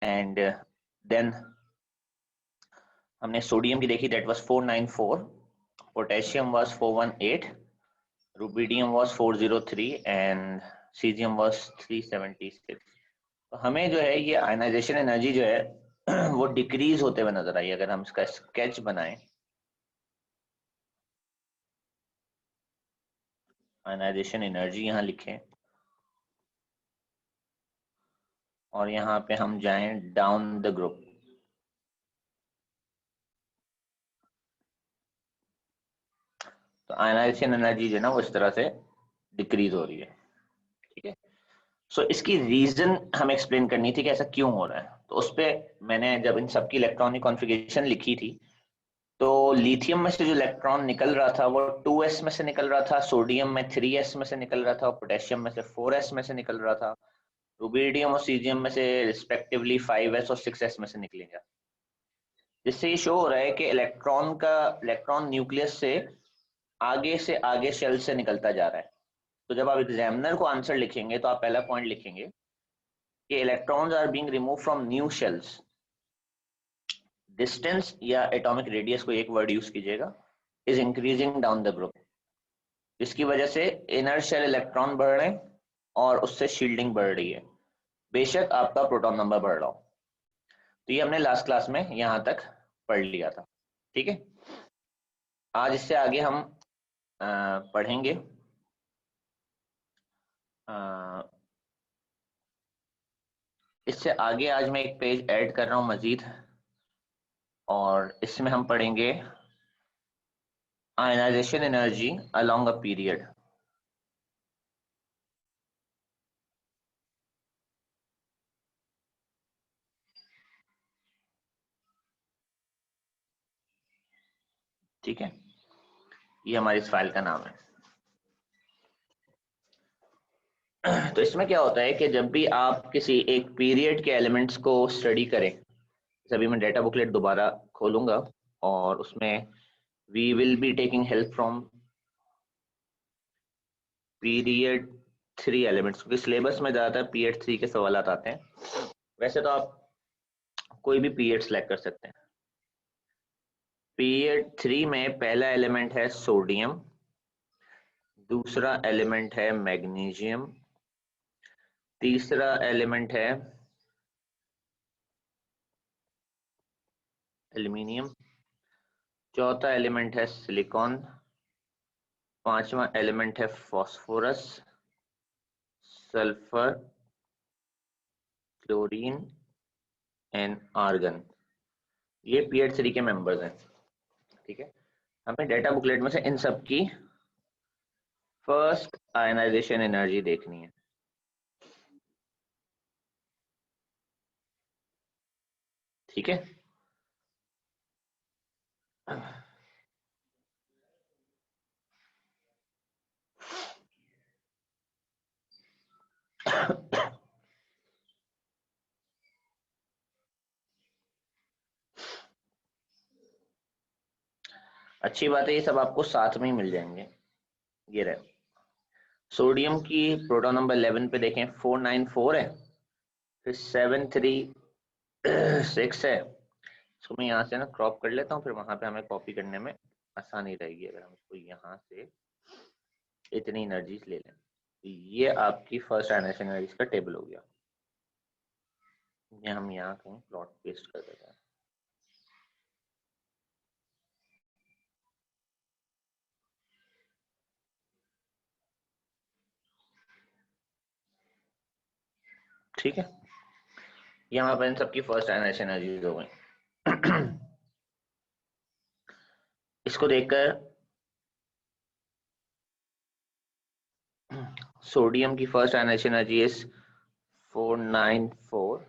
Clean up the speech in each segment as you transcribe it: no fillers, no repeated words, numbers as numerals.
And then हमने sodium की देखी, that was 494, potassium was 418, rubidium was 403 and caesium was 376। तो हमें जो है ये आयनाइजेशन एनर्जी जो है वो डिक्रीज होते हुए नजर आई। अगर हम इसका स्केच बनाएं, आयनाइजेशन एनर्जी यहाँ लिखें और यहाँ पे हम जाएं डाउन द ग्रुप, तो आयनाइजेशन एनर्जी जो है ना वो इस तरह से डिक्रीज हो रही है। ठीक है, सो इसकी रीजन हमें एक्सप्लेन करनी थी कि ऐसा क्यों हो रहा है। तो उस पर मैंने जब इन सबकी इलेक्ट्रॉनिक कॉन्फ़िगरेशन लिखी थी, तो लिथियम में से जो इलेक्ट्रॉन निकल रहा था वो 2s में से निकल रहा था, सोडियम में 3s में से निकल रहा था, और पोटेशियम में से 4s में से निकल रहा था, रुबिडियम और सीजियम में से रिस्पेक्टिवली 5s और 6s में से निकलेंगे। जिससे ये शो हो रहा है कि इलेक्ट्रॉन न्यूक्लियस से आगे शेल से निकलता जा रहा है। तो जब आप एग्जामिनर को आंसर लिखेंगे तो आप पहला पॉइंट लिखेंगे कि electrons are being remove from new shells. Distance या एटॉमिक रेडियस को एक वर्ड यूज कीजिएगा, is increasing down the group, जिसकी वजह से इनर शेल इलेक्ट्रॉन बढ़ रहे हैं और उससे शील्डिंग बढ़ रही है, बेशक आपका प्रोटॉन नंबर बढ़ रहा हो। तो ये हमने लास्ट क्लास में यहां तक पढ़ लिया था। ठीक है, आज इससे आगे हम पढ़ेंगे इससे आगे आज मैं एक पेज ऐड कर रहा हूं मजीद, और इसमें हम पढ़ेंगे ionisation energy along a period. ठीक है, ये हमारी इस फाइल का नाम है। तो इसमें क्या होता है कि जब भी आप किसी एक पीरियड के एलिमेंट्स को स्टडी करें, अभी मैं डेटा बुकलेट दोबारा खोलूंगा और उसमें we will be taking help from period 3 elements, क्योंकि सिलेबस में ज़्यादातर पीरियड 3 के सवाल आते हैं। वैसे तो आप कोई भी पीरियड सेलेक्ट कर सकते हैं। पीरियड 3 में पहला एलिमेंट है सोडियम, दूसरा एलिमेंट है मैग्नीशियम, तीसरा एलिमेंट है एल्यूमिनियम, चौथा एलिमेंट है सिलिकॉन, पांचवा एलिमेंट है phosphorus, sulphur, chlorine and argon. ये पीरियड 3 के मेंबर्स हैं। ठीक है, हमें डेटा बुकलेट में से इन सब की फर्स्ट आयनाइजेशन एनर्जी देखनी है। ठीक है, अच्छी बात है, ये सब आपको साथ में ही मिल जाएंगे। ये रहे, सोडियम की प्रोटॉन नंबर 11 पे देखें 494 है, फिर 736 है। इसको मैं यहाँ से ना क्रॉप कर लेता हूँ, फिर वहां पे हमें कॉपी करने में आसानी रहेगी अगर हम इसको यहाँ से इतनी एनर्जीज ले लें। तो ये आपकी फर्स्ट आयनाइजेशन एनर्जीज का टेबल हो गया। ये हम यहाँ कहीं प्लॉट पेस्ट कर देते हैं। ठीक है, यहाँ पर इन सबकी फर्स्ट आयनाइजेशन एनर्जीज हो गई। इसको देखकर सोडियम की first ionisation energy is 494,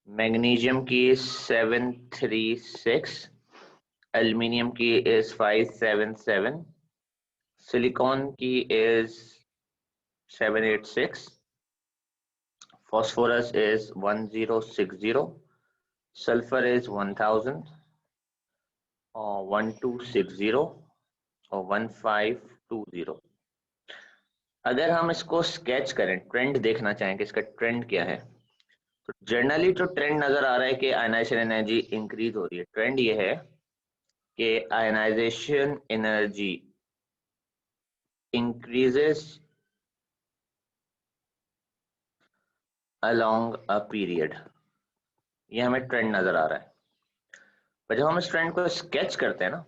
magnesium की 736, एल्यूमिनियम की इज 577, सिलिकॉन की is 786, phosphorus is 1060, sulfur is 1000, or 1260 और 1520। अगर हम इसको स्केच करें, ट्रेंड देखना चाहें कि इसका ट्रेंड क्या है, तो जनरली जो ट्रेंड नजर आ रहा है कि आयनाइजेशन एनर्जी इंक्रीज हो रही है, ट्रेंड ये है कि ionisation energy increases along a period, ये हमें ट्रेंड नजर आ रहा है। पर जब हम इस ट्रेंड को स्केच करते हैं ना,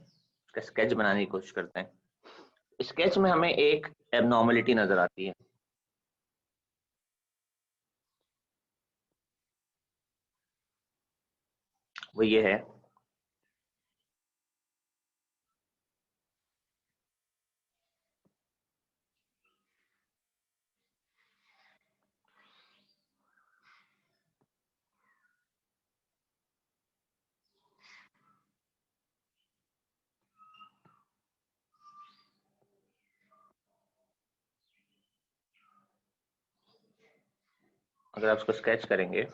स्केच बनाने की कोशिश करते हैं, स्केच में हमें एक एबनॉर्मलिटी नजर आती है। वो ये है अगर आप उसको स्केच करेंगे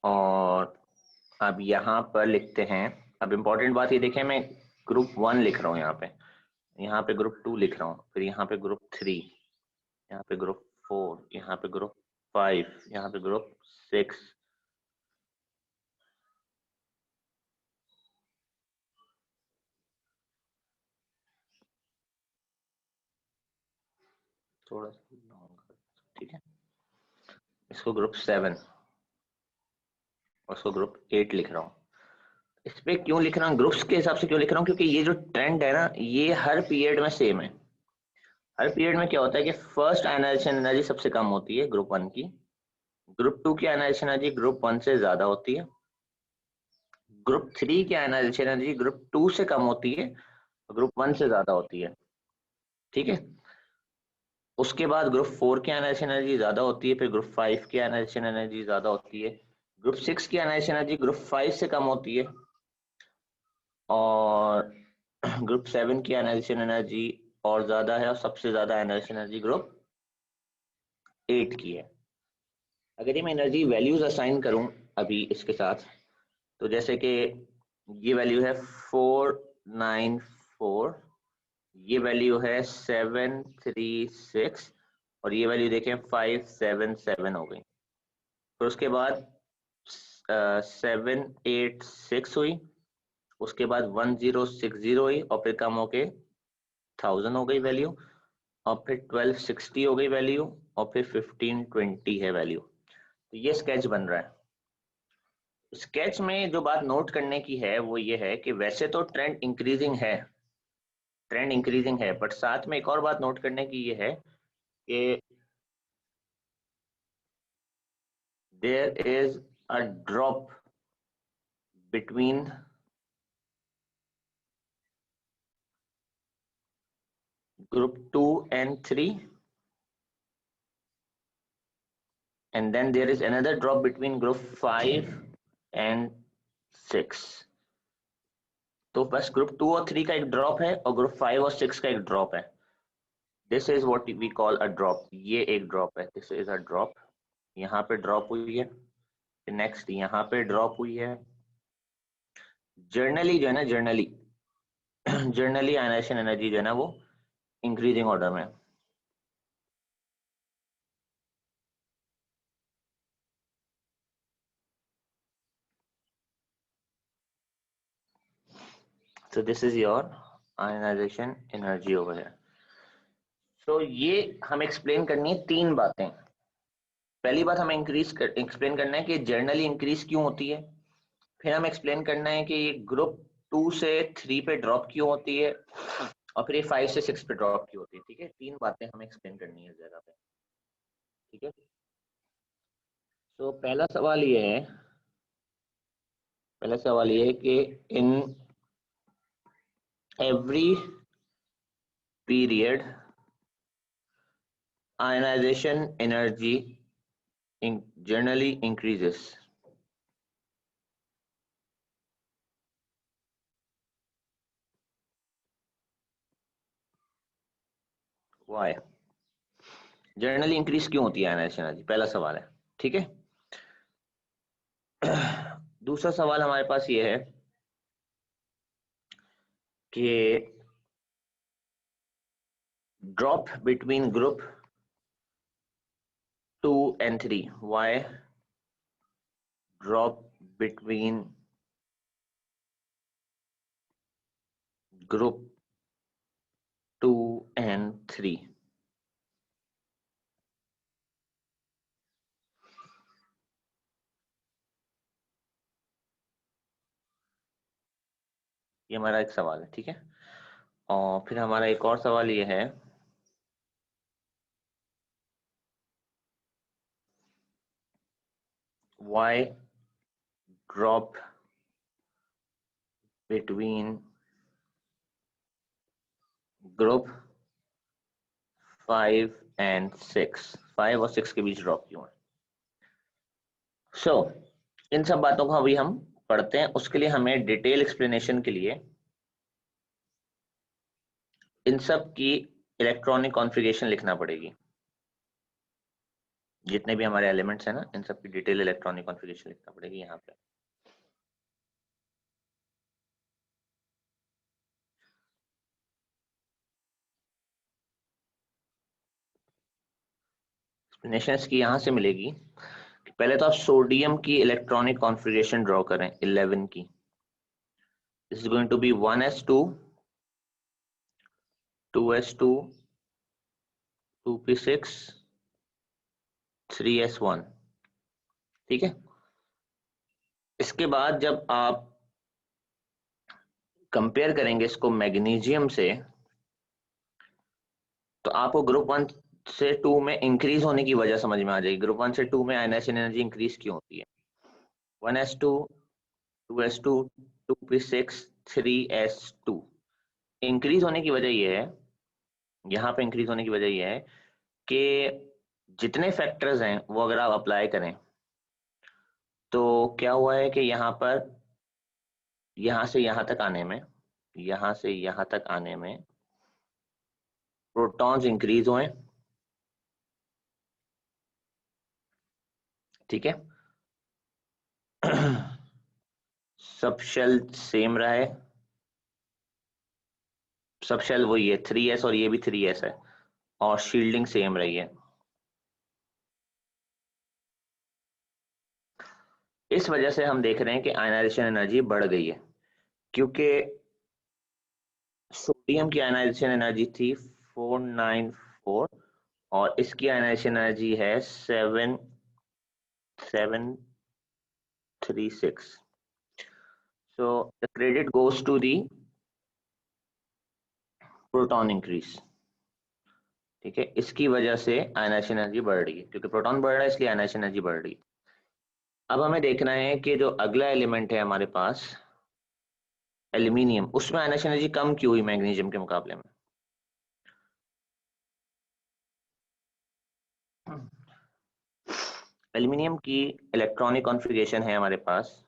और अब यहाँ पर लिखते हैं। अब इम्पोर्टेंट बात ये देखें, मैं ग्रुप 1 लिख रहा हूँ यहाँ पे ग्रुप 2 लिख रहा हूँ, फिर यहाँ पे ग्रुप 3, यहाँ पे ग्रुप 4, यहाँ पे ग्रुप 5, यहाँ पे ग्रुप 6, थोड़ा सा लॉन्ग, ठीक है, इसको ग्रुप 7 और इसको ग्रुप 8 लिख रहा हूँ। इस पे क्यों लिख रहा हूँ, ग्रुप्स के हिसाब से क्यों लिख रहा हूँ, क्योंकि ये जो ट्रेंड है ना, ये हर पीरियड में सेम है। हर पीरियड में क्या होता है कि फर्स्ट आयनाइजेशन एनर्जी सबसे कम होती है ग्रुप 1 की, ग्रुप 2 की आयनाइजेशन एनर्जी ग्रुप 1 से ज्यादा होती है, ग्रुप 3 की आयनाइजेशन एनर्जी ग्रुप 2 से कम होती है, ग्रुप 1 से ज्यादा होती है, ठीक है। उसके बाद ग्रुप 4 की आयनाइजेशन एनर्जी ज्यादा होती है, फिर ग्रुप 5 की आयनाइजेशन एनर्जी ज्यादा होती है, ग्रुप 6 की आयनाइजेशन एनर्जी ग्रुप 5 से कम होती है, और ग्रुप 7 की आयनाइजेशन एनर्जी और ज्यादा है, और सबसे ज्यादा आयनाइजेशन एनर्जी ग्रुप 8 की है। अगर ये मैं एनर्जी वैल्यूज असाइन करूं अभी इसके साथ, तो जैसे कि ये वैल्यू है 494, ये वैल्यू है 736, और ये वैल्यू देखें 577 हो गई। फिर उसके बाद 786 हुई, उसके बाद 1060 हुई, और फिर कम होके 1000 हो गई वैल्यू, और फिर 1260 हो गई वैल्यू, और फिर 1520 है वैल्यू। तो ये स्केच बन रहा है। स्केच में जो बात नोट करने की है वो ये है कि वैसे तो ट्रेंड इंक्रीजिंग है, बट साथ में एक और बात नोट करने की ये है कि there is a drop between group 2 and 3, and then there is another drop between group 5 and 6। तो बस ग्रुप 2 और 3 का एक ड्रॉप है, और ग्रुप 5 और 6 का एक ड्रॉप है। This is what we call a drop, ये एक ड्रॉप है, दिस इज अ ड्रॉप। यहाँ पे ड्रॉप हुई है, नेक्स्ट यहाँ पे ड्रॉप हुई है। जर्नली जो है ना, जर्नली जर्नली आयनाइजेशन एनर्जी जो है ना वो इंक्रीजिंग ऑर्डर में। So this is your ionization energy over here. तो ये हम एक्सप्लेन करनी है तीन बातें। पहली बात हमें एक्सप्लेन करना है कि जर्नली इंक्रीज क्यों होती है, फिर हम एक्सप्लेन करना है कि ये ग्रुप 2 से 3 पे ड्रॉप क्यों होती है, और फिर ये 5 से 6 पे ड्रॉप क्यों होती है, ठीक है। तीन बातें हमें एक्सप्लेन करनी है इस जगह पे, ठीक है। तो पहला सवाल ये है कि in every period ionization energy generally increases। Why? Generally increase क्यों होती है आयनाइजेशन एनर्जी, पहला सवाल है, ठीक है। दूसरा सवाल हमारे पास ये है कि drop between group 2 and 3. Why drop between group 2 and 3? ये हमारा एक सवाल है, ठीक है। और फिर हमारा एक और सवाल ये है, why drop between group 5 and 6? 5 और 6 के बीच ड्रॉप क्यों है? सो इन सब बातों को अभी हम पढ़ते हैं। उसके लिए हमें डिटेल एक्सप्लेनेशन के लिए इन सब की इलेक्ट्रॉनिक कॉन्फ़िगरेशन लिखना पड़ेगी। जितने भी हमारे एलिमेंट्स हैं ना, इन सब की डिटेल इलेक्ट्रॉनिक कॉन्फ़िगरेशन लिखना पड़ेगी यहाँ पे। एक्सप्लेनेशन की यहाँ से मिलेगी कि पहले तो आप सोडियम की इलेक्ट्रॉनिक कॉन्फ़िगरेशन ड्रॉ करें 11 की। This is going to be 1s2 2s2 2p6 3s1, ठीक है। इसके बाद जब आप कंपेयर करेंगे इसको मैग्नीशियम से, तो आपको ग्रुप 1 से 2 में इंक्रीज होने की वजह समझ में आ जाएगी। ग्रुप 1 से 2 में आयनाइजेशन एनर्जी इंक्रीज क्यों होती है। 1s2 2s2 2p6 3s2 increase होने की वजह यह है, यहाँ पे इंक्रीज होने की वजह यह है कि जितने फैक्टर्स हैं वो अगर आप अप्लाई करें तो क्या हुआ है कि यहाँ पर यहाँ से यहाँ तक आने में, यहाँ से यहाँ तक आने में प्रोटॉन्स इंक्रीज हुए, ठीक है। सब शेल सेम रहा है, सब शेल वही है 3s और ये भी 3s है, और शील्डिंग सेम रही है। इस वजह से हम देख रहे हैं कि आयनाइजेशन एनर्जी बढ़ गई है, क्योंकि सोडियम की आयनाइजेशन एनर्जी थी 494 और इसकी आयनाइजेशन एनर्जी है 7736। so the credit goes to the proton increase, ठीक है। इसकी वजह से आयनाइजेशन एनर्जी बढ़ रही है, क्योंकि प्रोटॉन बढ़ रहा है इसलिए आयनाइजेशन एनर्जी बढ़ रही है। अब हमें देखना है कि जो अगला एलिमेंट है हमारे पास एल्यूमिनियम, उसमें आयनाइजेशन एनर्जी कम क्यों हुई मैग्नीशियम के मुकाबले में। एल्यूमिनियम की इलेक्ट्रॉनिक कॉन्फ़िगरेशन है हमारे पास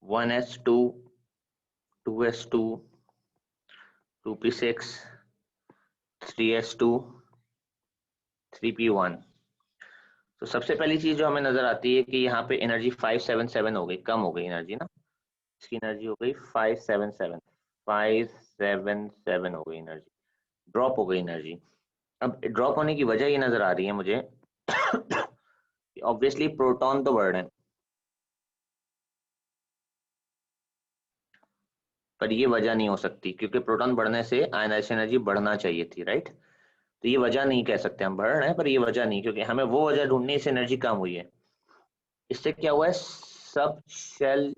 1s2 2s2 2p6 3s2 3p1। तो सबसे पहली चीज जो हमें नजर आती है कि यहाँ पे एनर्जी 577 हो गई, कम हो गई एनर्जी ना। इसकी एनर्जी हो गई 577 577 हो गई एनर्जी, ड्रॉप हो गई एनर्जी। अब ड्रॉप होने की वजह ये नजर आ रही है मुझे ऑब्वियसली प्रोटॉन तो बढ़ रहे हैं, पर ये वजह नहीं हो सकती, क्योंकि प्रोटॉन बढ़ने से आयनाइजेशन एनर्जी बढ़ना चाहिए थी, राइट। तो ये वजह नहीं कह सकते, हम बढ़ रहे हैं पर ये वजह नहीं, क्योंकि हमें वो वजह ढूंढनी, इससे एनर्जी कम हुई है। इससे क्या हुआ है, सब शेल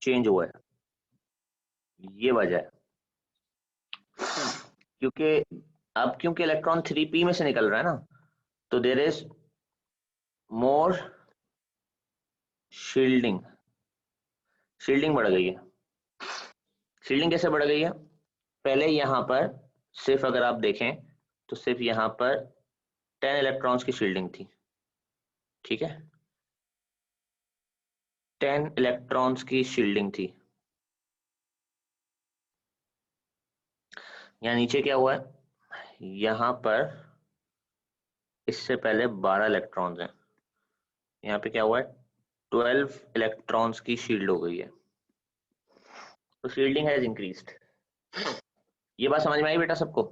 चेंज हुआ है, ये वजह है। क्योंकि अब क्योंकि इलेक्ट्रॉन 3p में से निकल रहा है ना, तो there is more shielding, shielding बढ़ गई है। शील्डिंग कैसे बढ़ गई है, पहले यहाँ पर सिर्फ अगर आप देखें तो सिर्फ यहाँ पर 10 इलेक्ट्रॉन्स की शील्डिंग थी, ठीक है। 10 इलेक्ट्रॉन्स की शील्डिंग थी। यहाँ नीचे क्या हुआ है, यहाँ पर इससे पहले 12 इलेक्ट्रॉन्स हैं, यहाँ पे क्या हुआ है 12 इलेक्ट्रॉन्स की शील्ड हो गई है, तो शील्डिंग हैज इंक्रीज्ड। ये बात समझ में आई बेटा सबको।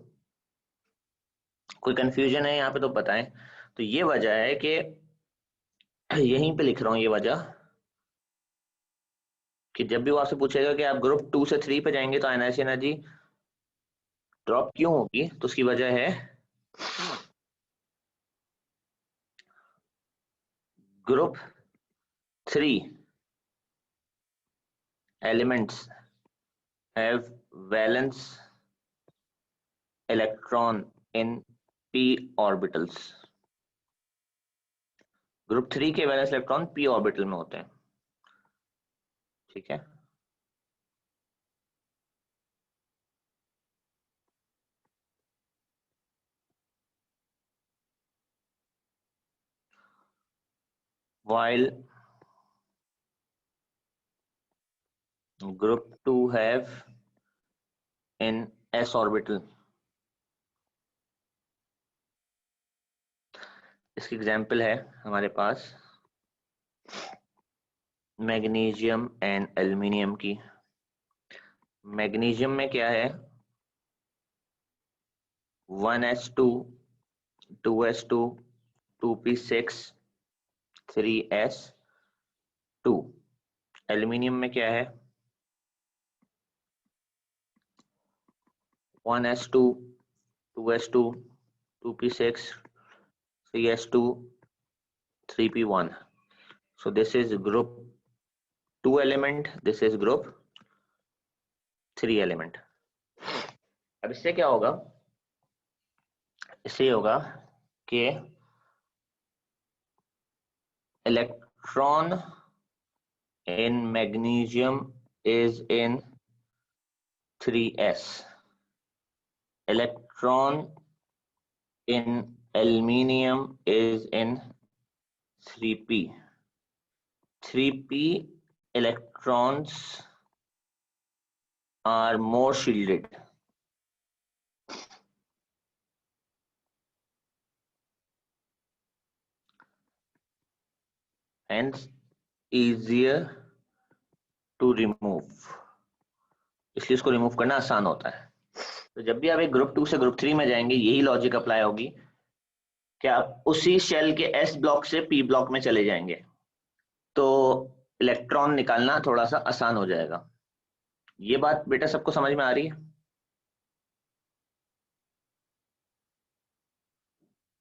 कोई कंफ्यूजन है यहाँ पे तो बताएं। तो ये वजह है कि यहीं पे लिख रहा हूँ ये वजह, कि जब भी वो आपसे पूछेगा कि आप ग्रुप 2 से 3 पे जाएंगे तो आयनाइज एनर्जी ड्रॉप क्यों होगी, तो उसकी वजह है group 3 elements have valence electron in p orbitals. Group 3 के वैलेंस इलेक्ट्रॉन p ऑर्बिटल में होते हैं, ठीक है। while group 2 have in s orbital, इसकी एग्जांपल है हमारे पास मैग्नीशियम एंड एल्युमिनियम की। मैग्नीशियम में क्या है, 1s2 2s2 2p6 3s2। Aluminium में क्या है, 1s2 2s2 2p6 3s2 3p1। so this is group 2 element, this is group 3 element। अब इससे क्या होगा, इससे होगा कि electron in magnesium is in 3s, electron in aluminium is in 3p। 3p electrons are more shielded, hence easier to remove, इसलिए इसको remove करना आसान होता है। तो जब भी आप एक ग्रुप 2 से ग्रुप 3 में जाएंगे यही लॉजिक अप्लाई होगी कि आप उसी शेल के s ब्लॉक से p ब्लॉक में चले जाएंगे तो इलेक्ट्रॉन निकालना थोड़ा सा आसान हो जाएगा। ये बात बेटा सबको समझ में आ रही है?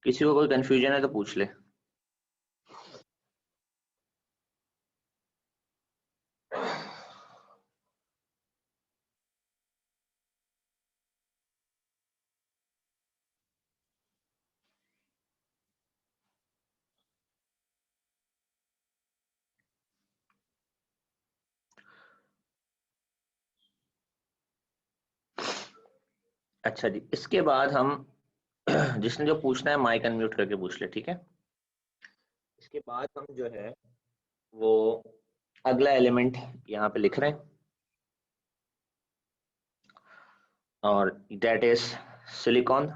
किसी को कोई कंफ्यूजन है तो पूछ ले। अच्छा जी, इसके बाद हम जिसने जो पूछना है माइक अनम्यूट करके पूछ ले, ठीक है। इसके बाद हम जो है वो अगला एलिमेंट यहाँ पे लिख रहे हैं और दैट इज सिलिकॉन।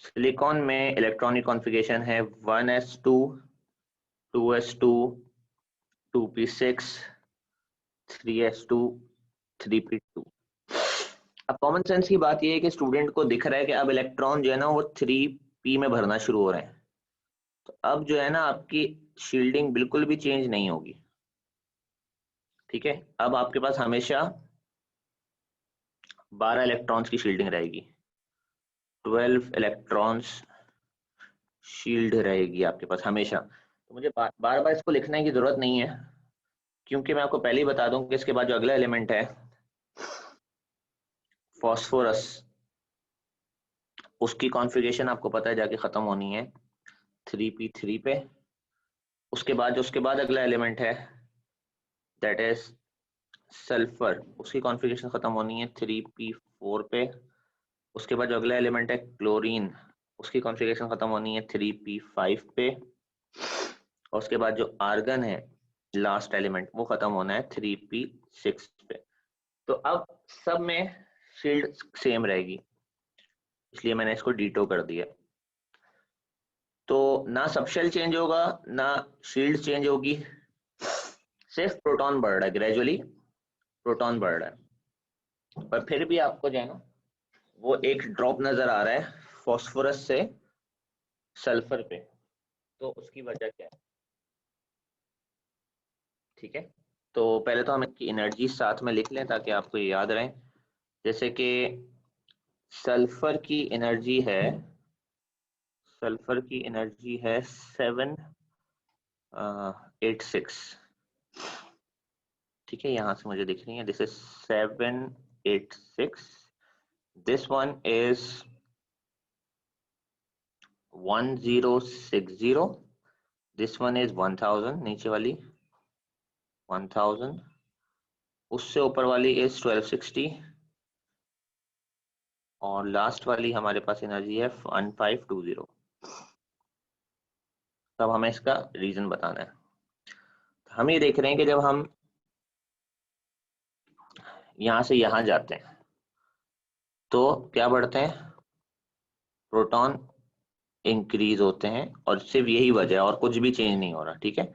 सिलिकॉन में इलेक्ट्रॉनिक कॉन्फ़िगरेशन है 1s2 2s2 2p6 3s2 3p2। अब कॉमन सेंस की बात यह है कि स्टूडेंट को दिख रहा है कि अब इलेक्ट्रॉन जो है ना वो 3p में भरना शुरू हो रहे हैं, तो अब जो है ना आपकी शील्डिंग बिल्कुल भी चेंज नहीं होगी, ठीक है। अब आपके पास हमेशा 12 इलेक्ट्रॉन्स की शील्डिंग रहेगी, 12 इलेक्ट्रॉन्स शील्ड रहेगी आपके पास हमेशा। तो मुझे बार बार इसको लिखने की जरूरत नहीं है, क्योंकि मैं आपको पहले ही बता दूं कि इसके बाद जो अगला एलिमेंट है फास्फोरस, उसकी कॉन्फ़िगरेशन आपको पता है जाके खत्म होनी है 3p3 पे। उसके बाद अगला एलिमेंट है दैट इज सल्फर, उसकी कॉन्फ़िगरेशन खत्म होनी है 3p4 पे। उसके बाद जो अगला एलिमेंट है क्लोरीन, उसकी कॉन्फ़िगरेशन खत्म होनी है 3p5 पे। और उसके बाद जो आर्गन है लास्ट एलिमेंट वो खत्म होना है 3p6 पे। तो अब सब में शील्ड सेम रहेगी, इसलिए मैंने इसको डीटो कर दिया। तो ना सबशेल चेंज होगा ना शील्ड चेंज होगी, सिर्फ प्रोटॉन बढ़ रहा है, ग्रेजुअली प्रोटॉन बढ़ रहा है। पर फिर भी आपको जो है ना वो एक ड्रॉप नजर आ रहा है फॉस्फोरस से सल्फर पे, तो उसकी वजह क्या है? ठीक है, तो पहले तो हम इनकी एनर्जी साथ में लिख लें ताकि आपको ये याद रहे। जैसे कि सल्फर की एनर्जी है, सल्फर की एनर्जी है 786। ठीक है, यहां से मुझे दिख रही है, this is 786, this one is 1060, this one is 1000, नीचे वाली 1000, उससे ऊपर वाली इज 1260, और लास्ट वाली हमारे पास एनर्जी है 1520। तब हमें इसका रीजन बताना है। हम ये देख रहे हैं कि जब हम यहां से यहां जाते हैं तो क्या बढ़ते हैं? प्रोटॉन इंक्रीज होते हैं, और सिर्फ यही वजह है और कुछ भी चेंज नहीं हो रहा। ठीक है,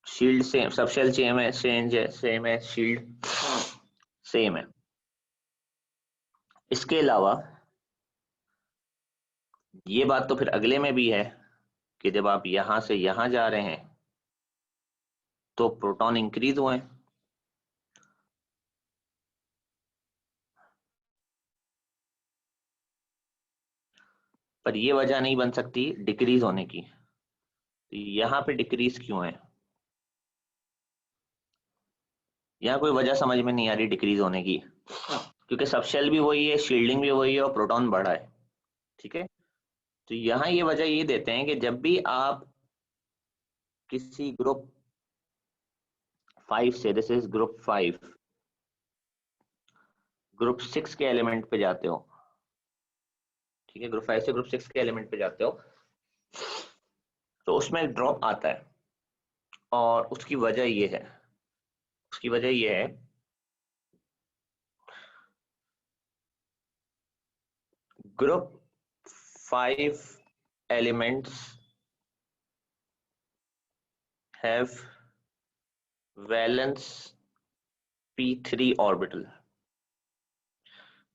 शील्ड सेम, सब शेल सेम है, सेम है, शील्ड सेम है। इसके अलावा ये बात तो फिर अगले में भी है कि जब आप यहां से यहां जा रहे हैं तो प्रोटॉन इंक्रीज हुए हैं, पर ये वजह नहीं बन सकती डिक्रीज होने की। तो यहाँ पे डिक्रीज क्यों है? यहाँ कोई वजह समझ में नहीं आ रही डिक्रीज होने की, क्योंकि सब शेल भी वही है, शील्डिंग भी वही है, और प्रोटॉन बढ़ा है। ठीक है, तो यहाँ ये वजह ये देते हैं कि जब भी आप किसी ग्रुप 5 से, दिस इज ग्रुप 5, ग्रुप 6 के एलिमेंट पे जाते हो, ठीक है, ग्रुप 5 से ग्रुप 6 के एलिमेंट पे जाते हो, तो उसमें ड्रॉप आता है, और उसकी वजह ये है, उसकी वजह ये है group 5 elements have valence p3 orbital।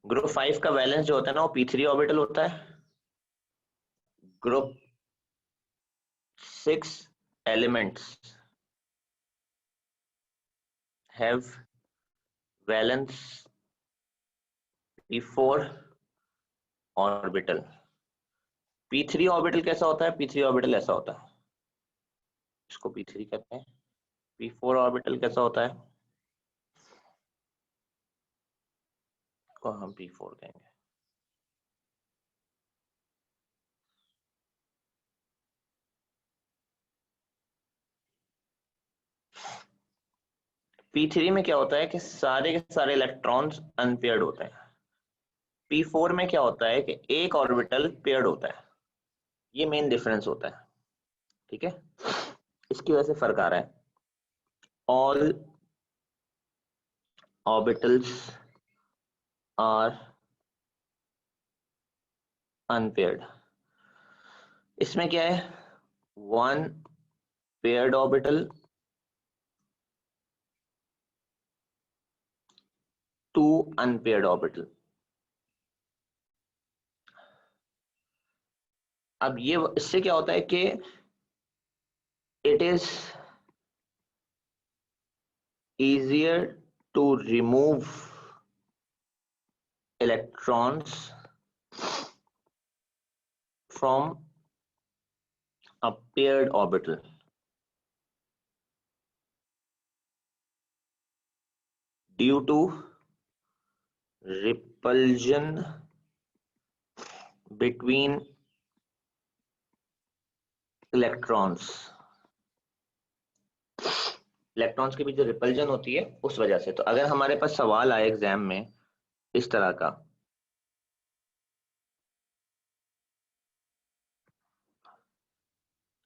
Group 5 का वैलेंस जो होता है ना वो p3 ऑर्बिटल होता है। Group 6 elements have valence p4 orbital. p3 orbital कैसा होता है? p3 ऑर्बिटल ऐसा होता है, इसको p3 कहते हैं। p4 ऑर्बिटल कैसा होता है? को हम p4 कहेंगे। p3 में क्या होता है कि सारे के सारे इलेक्ट्रॉन्स अनपेयर्ड होते हैं। p4 में क्या होता है कि एक ऑर्बिटल पेयर्ड होता है। ये मेन डिफरेंस होता है। ठीक है, इसकी वजह से फर्क आ रहा है। All orbitals are unpaired. इसमें क्या है? One paired orbital, two unpaired orbital. अब ये इससे क्या होता है कि it is easier to remove electrons from a paired orbital due to repulsion between electrons। Electrons के बीच जो रिपल्जन होती है उस वजह से। तो अगर हमारे पास सवाल आए एग्जाम में इस तरह का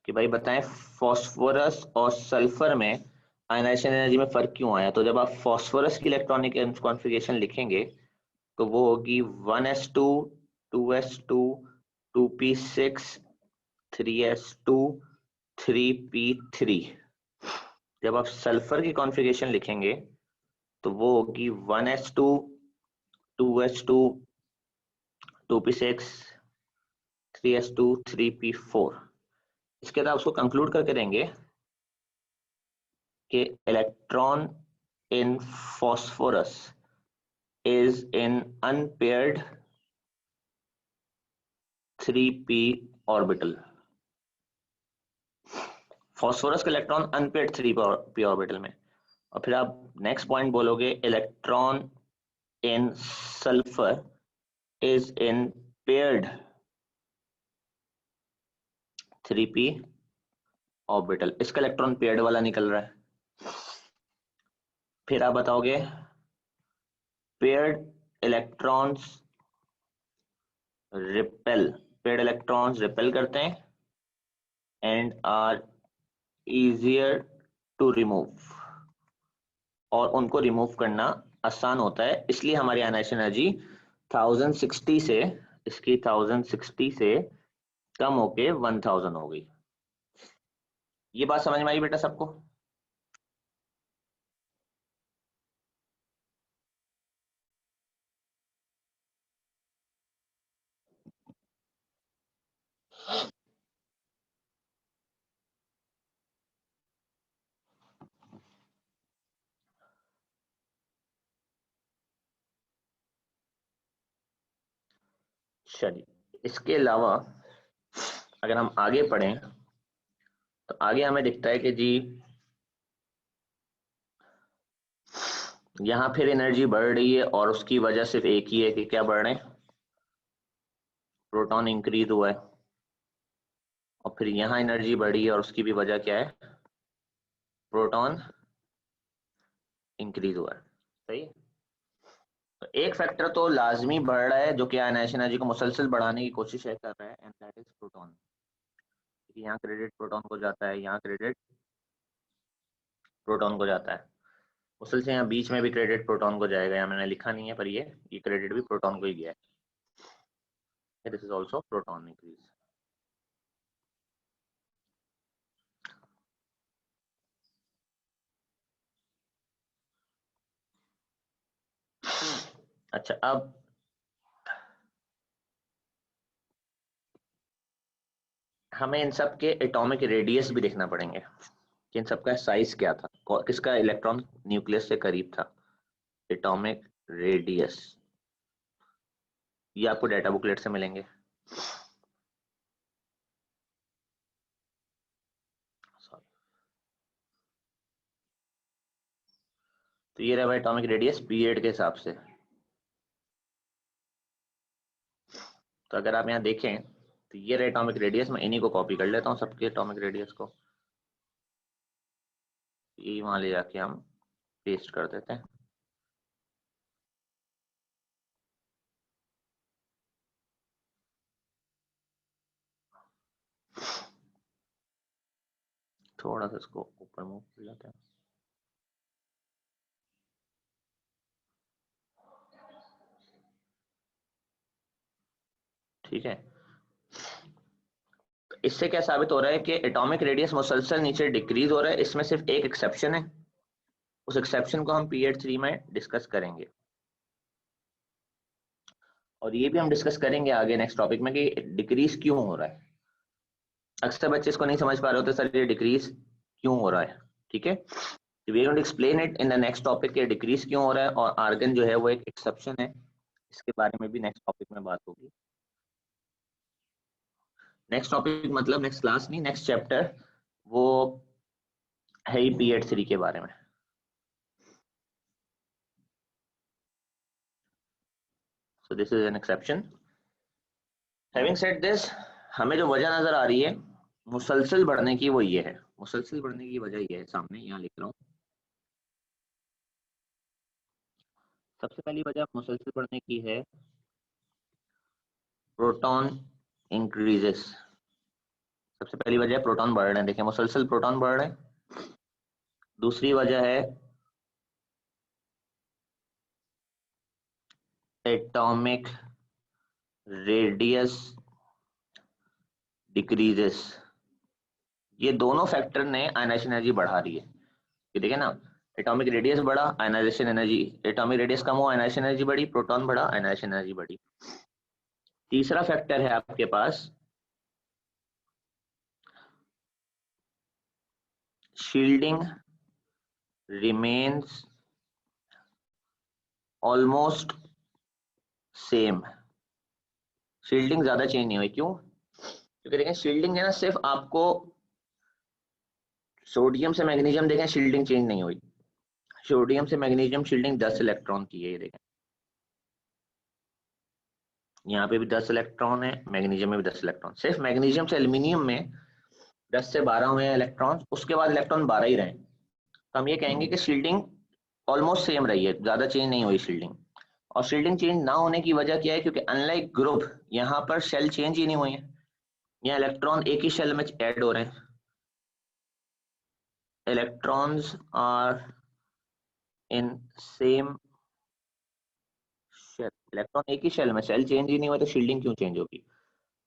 कि भाई बताएं फास्फोरस और सल्फर में आयनाइजेशन एनर्जी में फर्क क्यों आया, तो जब आप फास्फोरस की इलेक्ट्रॉनिक कॉन्फ़िगरेशन लिखेंगे तो वो होगी 1s2 2s2 2p6 3s2 3p3। जब आप सल्फर की कॉन्फ़िगरेशन लिखेंगे तो वो होगी 1s2 2s2 2p6 3s2 3p4। इसके बाद उसको कंक्लूड करके देंगे कि electron in phosphorus is in unpaired 3p orbital. Phosphorus का इलेक्ट्रॉन अनपेयर्ड 3p ऑर्बिटल में। और फिर आप नेक्स्ट पॉइंट बोलोगे electron in sulphur is in paired 3p orbital. इसका इलेक्ट्रॉन पेयर्ड वाला निकल रहा है। फिर आप बताओगे paired electrons repel, paired electrons repel करते हैं and are easier to remove, और उनको रिमूव करना आसान होता है, इसलिए हमारी आयनाइजेशन एनर्जी 1060 से, इसकी 1060 से कम होके 1000 हो गई। ये बात समझ में आई बेटा सबको? चलिए, इसके अलावा अगर हम आगे पढ़ें तो आगे हमें दिखता है कि जी यहां फिर एनर्जी बढ़ रही है और उसकी वजह सिर्फ एक ही है कि क्या बढ़ रहे हैं, प्रोटॉन इंक्रीज हुआ है। और फिर यहाँ एनर्जी बढ़ी है और उसकी भी वजह क्या है, प्रोटॉन इंक्रीज हुआ है। सही है? तो एक फैक्टर तो लाजमी बढ़ रहा है जो कि आयनाइजेशन एनर्जी को मुसलसल बढ़ाने की कोशिश है कर रहा है, एंड दैट इज प्रोटॉन। यहाँ क्रेडिट प्रोटॉन को जाता है, यहाँ क्रेडिट प्रोटॉन को जाता है, मुसलसल यहाँ बीच में भी क्रेडिट प्रोटॉन को जाएगा। यहाँ मैंने लिखा नहीं है पर ये क्रेडिट भी प्रोटॉन को ही गया है। This is also proton increase. अच्छा, अब हमें इन सब के एटॉमिक रेडियस भी देखना पड़ेंगे कि इन सब का साइज क्या था, किसका इलेक्ट्रॉन न्यूक्लियस से करीब था। एटॉमिक रेडियस ये आपको डाटा बुकलेट से मिलेंगे। तो ये रहा भाई एटॉमिक रेडियस पीरियड के हिसाब से। तो अगर आप यहाँ देखें तो ये रहा एटॉमिक रेडियस, मैं इन्हीं को कॉपी कर लेता हूँ सबके एटॉमिक रेडियस को, ये वहां ले जाके हम पेस्ट कर देते हैं। थोड़ा सा इसको ऊपर मूव कर लेते हैं। ठीक है, तो इससे क्या साबित हो रहा है कि एटॉमिक रेडियस मुसलसल नीचे डिक्रीज हो रहा है। इसमें सिर्फ एक एक्सेप्शन है, उस एक्सेप्शन को हम पीरियड 3 में डिस्कस करेंगे, और ये भी हम डिस्कस करेंगे आगे नेक्स्ट टॉपिक में कि डिक्रीज क्यों हो रहा है। अक्सर बच्चे इसको नहीं समझ पा रहे होते, सर ये डिक्रीज क्यों हो रहा है। ठीक है, we are going to explain it in the next topic कि डिक्रीज क्यों हो रहा है, और आर्गन जो है वो एक एक्सेप्शन है, इसके बारे में भी नेक्स्ट टॉपिक में बात होगी। नेक्स्ट टॉपिक मतलब नेक्स्ट क्लास नहीं, नेक्स्ट चैप्टर वो है ही पीरियड 3 के बारे में। So this is an exception. Having said this, हमें जो वजह नजर आ रही है मुसलसल बढ़ने की, वो ये है। मुसलसल बढ़ने की वजह ये है, सामने यहाँ लिख रहा हूँ। सबसे पहली वजह मुसलसल बढ़ने की है प्रोटॉन इंक्रीजेस। सबसे पहली वजह है प्रोटॉन बढ़ रहे हैं, देखिए मुसलसल प्रोटॉन बढ़ रहे हैं। दूसरी वजह है एटॉमिक रेडियस डिक्रीजेस। ये दोनों फैक्टर ने आयनाइजेशन एनर्जी बढ़ा रही है। ये देखिए ना, एटॉमिक रेडियस बढ़ा, आयनाइजेशन एनर्जी, एटॉमिक रेडियस कम हुआ, आयनाइजेशन एनर्जी बढ़ी, प्रोटॉन बढ़ा, आयनाइजेशन एनर्जी बढ़ी। तीसरा फैक्टर है आपके पास shielding remains almost same। Shielding ज्यादा चेंज नहीं हुई, क्यों? क्योंकि देखें शील्डिंग है ना, सिर्फ आपको सोडियम से मैग्नीशियम देखें शील्डिंग चेंज नहीं हुई। सोडियम से मैग्नीशियम शील्डिंग 10 इलेक्ट्रॉन की है, ये देखें यहाँ पे भी 10 इलेक्ट्रॉन है, मैग्नीशियम में भी 10 इलेक्ट्रॉन। सिर्फ मैग्नीशियम से एल्यूमिनियम में 10 से 12 हुए हैं इलेक्ट्रॉन, उसके बाद इलेक्ट्रॉन 12 ही रहे। तो हम ये कहेंगे कि शील्डिंग ऑलमोस्ट सेम रही है, ज्यादा चेंज नहीं हुई शील्डिंग। और शील्डिंग चेंज ना होने की वजह क्या है? क्योंकि अनलाइक ग्रुप यहाँ पर शेल चेंज ही नहीं हुई है, यहाँ इलेक्ट्रॉन एक ही शेल में ऐड हो रहे हैं। Electrons are in same shell, electron एक ही शेल में, शेल चेंज ही नहीं हुआ तो शील्डिंग क्यों चेंज होगी?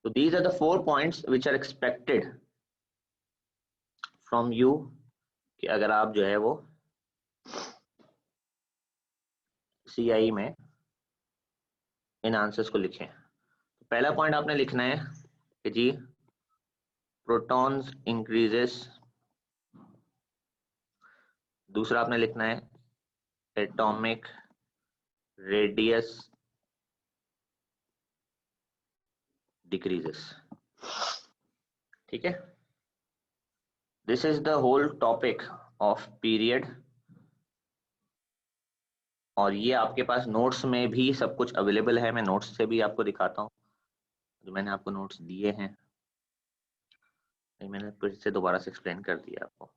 तो these are the 4 points which are expected from you, कि अगर आप जो है वो CI में इन आंसर्स को लिखें। तो पहला पॉइंट आपने लिखना है कि जी प्रोटॉन्स इंक्रीजेस। दूसरा आपने लिखना है एटॉमिक रेडियस डिक्रीजेस। ठीक है, this is the whole topic of period. और ये आपके पास नोट्स में भी सब कुछ अवेलेबल है, मैं नोट्स से भी आपको दिखाता हूँ जो मैंने आपको नोट्स दिए हैं। मैंने फिर से दोबारा से एक्सप्लेन कर दिया आपको।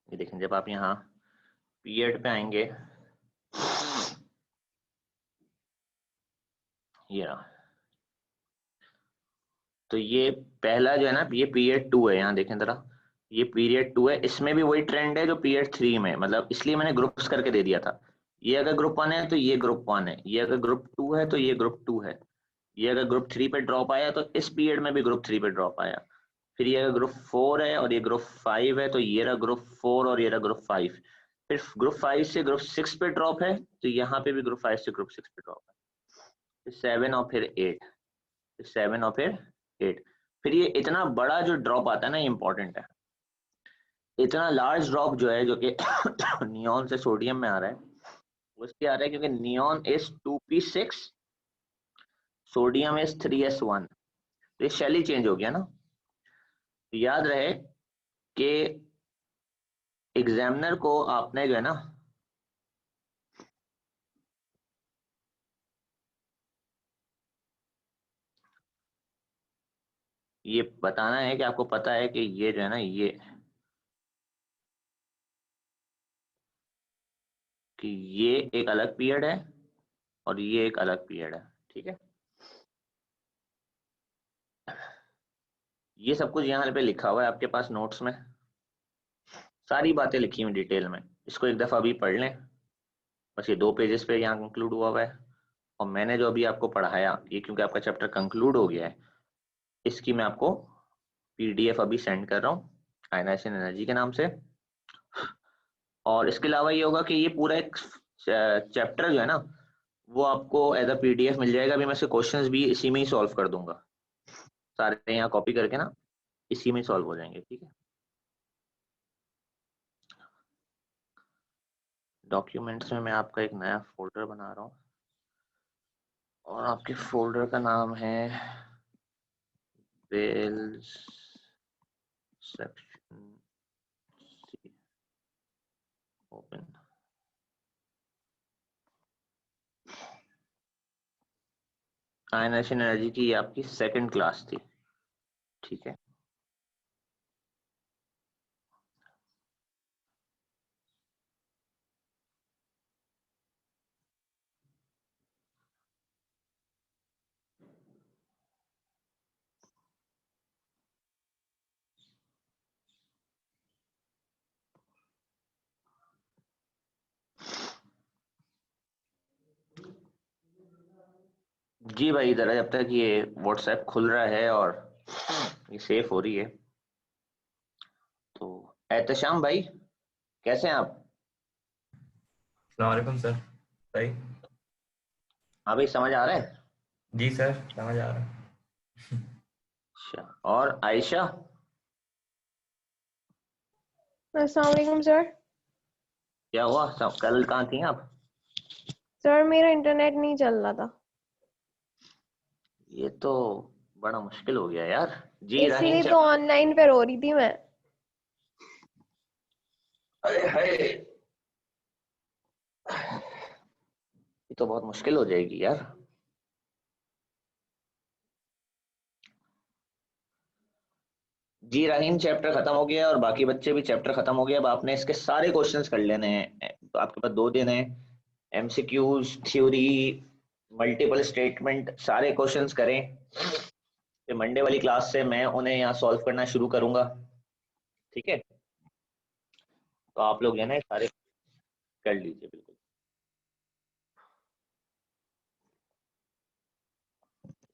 ये देखें, जब आप यहाँ पीरियड पे आएंगे, ये रहा, तो ये पहला जो है ना, ये पीरियड 2 है। यहाँ देखें जरा, ये पीरियड 2 है, इसमें भी वही ट्रेंड है जो पीरियड 3 में, मतलब इसलिए मैंने ग्रुप्स करके दे दिया था। ये अगर ग्रुप 1 है तो ये ग्रुप 1 है, ये अगर ग्रुप 2 है तो ये ग्रुप 2 है, ये अगर ग्रुप 3 पे ड्रॉप आया तो इस पीरियड में भी ग्रुप 3 पे ड्रॉप आया। फिर ये अगर ग्रुप 4 है और ये ग्रुप 5 है तो ये रहा ग्रुप 4 और ये रहा ग्रुप 5। फिर ग्रुप 5 से ग्रुप 6 पे ड्रॉप है तो यहाँ पे भी ग्रुप 5 से ग्रुप 6 पे ड्रॉप है। फिर 7 और फिर 8, फिर 7 और फिर 8। फिर ये इतना बड़ा जो ड्रॉप आता है ना, ये इंपॉर्टेंट है। इतना लार्ज ड्रॉप जो है, जो कि नियॉन से सोडियम में आ रहा है, वो इसलिए आ रहा है क्योंकि neon is 2p6, sodium is 3s1। तो ये शेल ही चेंज हो गया ना। तो याद रहे कि एग्जामिनर को आपने जो है ना, ये बताना है कि आपको पता है कि ये जो है ना, ये कि ये एक अलग पीरियड है और ये एक अलग पीरियड है। ठीक है, ये सब कुछ यहाँ पे लिखा हुआ है आपके पास नोट्स में, सारी बातें लिखी हुई डिटेल में। इसको एक दफा अभी पढ़ लें, बस ये 2 पेजेस पे यहाँ कंक्लूड हुआ हुआ है। और मैंने जो अभी आपको पढ़ाया, ये क्योंकि आपका चैप्टर कंक्लूड हो गया है, इसकी मैं आपको PDF अभी सेंड कर रहा हूँ आयनाइजेशन एनर्जी के नाम से। और इसके अलावा ये होगा कि ये पूरा एक चैप्टर जो है ना, वो आपको एज अ PDF मिल जाएगा। अभी मैं इसके क्वेश्चंस भी इसी में ही सॉल्व कर दूंगा, सारे यहाँ कॉपी करके ना इसी में सॉल्व हो जाएंगे। ठीक है, डॉक्यूमेंट्स में मैं आपका एक नया फोल्डर बना रहा हूँ और आपके फोल्डर का नाम है Wells section C, open. Ionisation energy की ये आपकी सेकंड क्लास थी। ठीक है, जी भाई, जरा जब तक ये व्हाट्सएप खुल रहा है और ये सेव हो रही है, तो एहतशाम भाई, कैसे हैं आप? अस्सलाम वालेकुम सर। सही। हाँ भाई, समझ आ रहा है? जी सर, समझ आ रहा है। अच्छा, और आयशा? अस्सलाम वालेकुम सर। क्या हुआ, कल कहाँ थी आप? सर मेरा इंटरनेट नहीं चल रहा था, ये तो बड़ा मुश्किल हो गया यार। जी रहीम इसलिए तो चैप्टर। ऑनलाइन पे रो रही थी मैं। अरे हाय, ये तो बहुत मुश्किल हो जाएगी यार। जी रहीम चैप्टर खत्म हो गया और बाकी बच्चे भी चैप्टर खत्म हो गया। अब आपने इसके सारे क्वेश्चंस कर लेने हैं। तो आपके पास 2 दिन है। एमसीक्यूज, थ्योरी, मल्टीपल स्टेटमेंट, सारे क्वेश्चंस करें। फिर मंडे वाली क्लास से मैं उन्हें यहाँ सॉल्व करना शुरू करूंगा। ठीक है, तो आप लोग है ना सारे कर लीजिए बिल्कुल।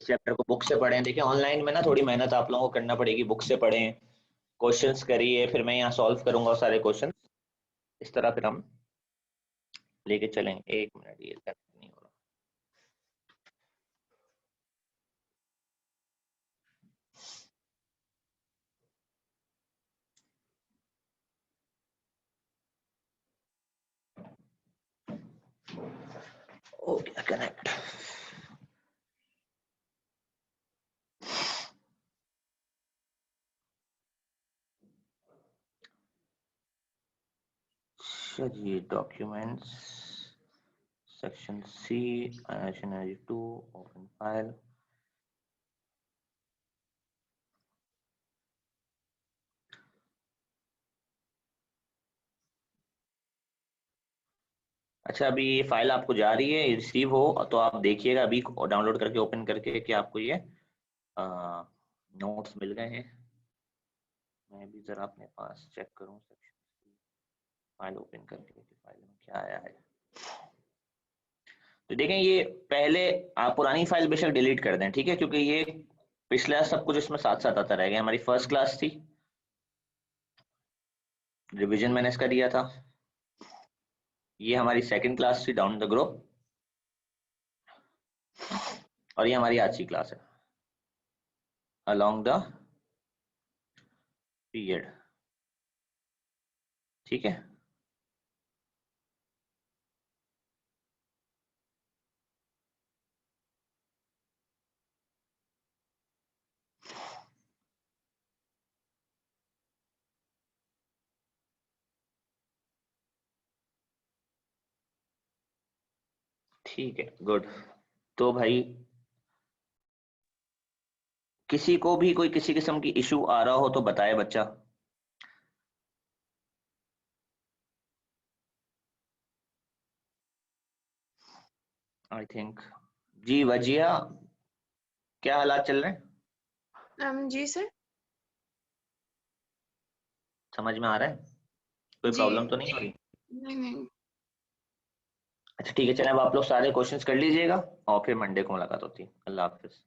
इस चैप्टर को बुक से पढ़ें। देखिए ऑनलाइन में ना थोड़ी मेहनत आप लोगों को करना पड़ेगी। बुक से पढ़ें, क्वेश्चंस करिए, फिर मैं यहाँ सॉल्व करूंगा सारे क्वेश्चन। इस तरह फिर हम लेके चलेंगे। 1 मिनट, ये कनेक्ट नहीं हो रहा। हो गया कनेक्ट। चलिए, documents, section C, energy 2, open file. अच्छा, अभी ये फाइल आपको जा रही है, रिसीव हो तो आप देखिएगा अभी डाउनलोड करके, ओपन करके कि आपको ये नोट्स मिल गए हैं। मैं भी जरा अपने पास चेक करूं सेक्शन फाइल ओपन करके कि फाइल में क्या आया है। तो देखें, ये पहले आप पुरानी फाइल बेशक डिलीट कर दें, ठीक है, क्योंकि ये पिछला सब कुछ इसमें साथ साथ आता रहेगा। हमारी फर्स्ट क्लास थी, रिवीजन मैंने इसका दिया था। ये हमारी सेकंड क्लास थी, डाउन द ग्रुप। और ये हमारी आज की क्लास है, अलोंग द पीरियड। ठीक है, ठीक है, गुड। तो भाई, किसी को भी कोई किसी किस्म की इशू आ रहा हो तो बताए बच्चा। आई थिंक, जी वजिया, क्या हालात चल रहे हैं? जी सर। समझ में आ रहा है? कोई जी प्रॉब्लम तो नहीं हो रही? नहीं नहीं। अच्छा ठीक है, चलें, अब आप लोग सारे क्वेश्चंस कर लीजिएगा और फिर मंडे को मुलाकात होती है। अल्लाह हाफिज।